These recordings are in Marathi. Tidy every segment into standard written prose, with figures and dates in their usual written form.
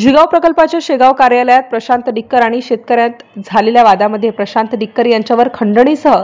जिगाव प्रकल्पाच्या शेगाव कार्यालयात प्रशांत डिक्कर आणि शेतकऱ्यात झालेल्या वादामध्ये प्रशांत डिक्कर यांच्यावर खंडणीसह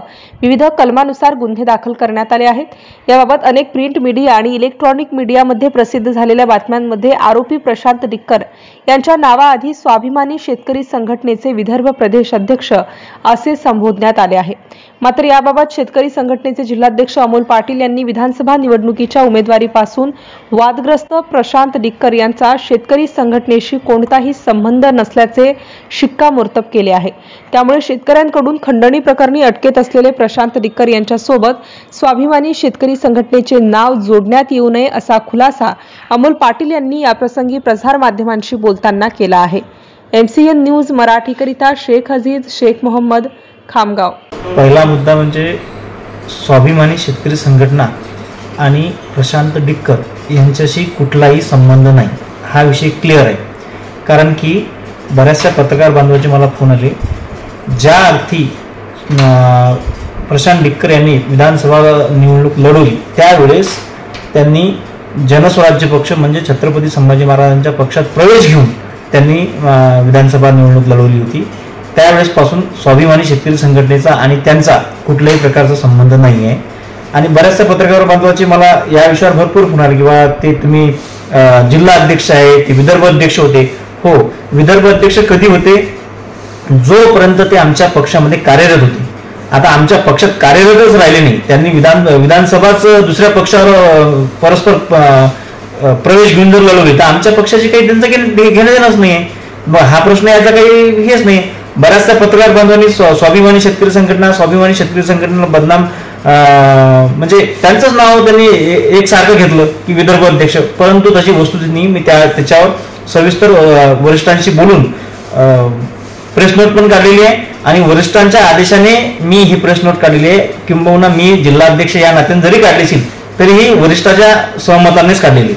विविध कलमानुसार गुन्हे दाखल करण्यात आले आहेत। याबाबत अनेक प्रिंट मीडिया आणि इलेक्ट्रॉनिक मीडियामध्ये प्रसिद्ध झालेल्या बातम्यांमध्ये आरोपी प्रशांत डिक्कर यांच्या नावाआधी स्वाभिमानी शेतकरी संघटनेचे विदर्भ प्रदेश अध्यक्ष असे संबोधण्यात आले आहे। मात्र याबाबत शेतकरी संघटनेचे जिल्हाध्यक्ष अमोल पाटील यांनी विधानसभा निवडणुकीच्या उमेदवारीपासून वादग्रस्त प्रशांत डिक्कर यांचा शेतकरी संघटनेशी कोणताही संबंध नसल्याचे शिक्कामोर्तब केले आहे। त्यामुळे शेतकऱ्यांकडून खंडणी प्रकरणी अटकेत असलेले प्रशांत डिक्कर यांच्यासोबत स्वाभिमानी शेतकरी संघटनेचे नाव जोडण्यात येऊ नये असा खुलासा अमोल पाटील यांनी याप्रसंगी प्रसार माध्यमांशी बोलताना केला आहे। MCN न्यूज मराठीकरिता शेख अजीज शेख मोहम्मद खामगाव। पहिला मुद्दा म्हणजे स्वाभिमानी शेतकरी संघटना आणि प्रशांत डिक्कर यांच्याशी कुठलाही संबंध नाही, हा विषय क्लिअर आहे। कारण की बऱ्याचशा पत्रकार बांधवांचे मला फोन आले, ज्या अर्थी प्रशांत डिक्कर यांनी विधानसभा निवडणूक लढवली त्यावेळेस त्यांनी जनस्वराज्य पक्ष म्हणजे छत्रपती संभाजी महाराजांच्या पक्षात प्रवेश घेऊन त्यांनी विधानसभा निवडणूक लढवली होती। त्यावेळेसपासून स्वाभिमानी शेतकरी संघटनेचा आणि त्यांचा कुठल्याही प्रकारचा संबंध नाही आहे। आणि बऱ्याचशा पत्रकार बांधवांचे मला या विषयावर भरपूर फोन आले, किंवा ते तुम्ही जिल्हा अध्यक्ष आहे, ते विदर्भ अध्यक्ष होते। हो, विदर्भ अध्यक्ष कधी होते? जोपर्यंत ते आमच्या पक्षामध्ये कार्यरत होते। आता आमच्या पक्षात कार्यरतच राहिले नाही, त्यांनी विधानसभाच दुसऱ्या पक्षावर परस्पर प्रवेश घेऊन जर लढवली तर आमच्या पक्षाची काही त्यांचं घेणं देणंच नाही आहे। हा प्रश्न याचा काही हेच नाही। बऱ्याचशा पत्रकार बांधवांनी स्वाभिमानी शेतकरी संघटनेला बदनाम म्हणजे त्यांचंच नाव त्यांनी एकसारखं घेतलं की विदर्भ अध्यक्ष, परंतु तशी वस्तुस्थिती मी त्याच्यावर सविस्तर वरिष्ठांशी बोलून प्रेस नोट पण काढलेली आहे आणि वरिष्ठांच्या आदेशाने मी ही प्रेस नोट काढलेली आहे। किंबहुना मी जिल्हाध्यक्ष या नात्याने जरी काढली असेल तरीही वरिष्ठाच्या सहमतानेच काढलेली।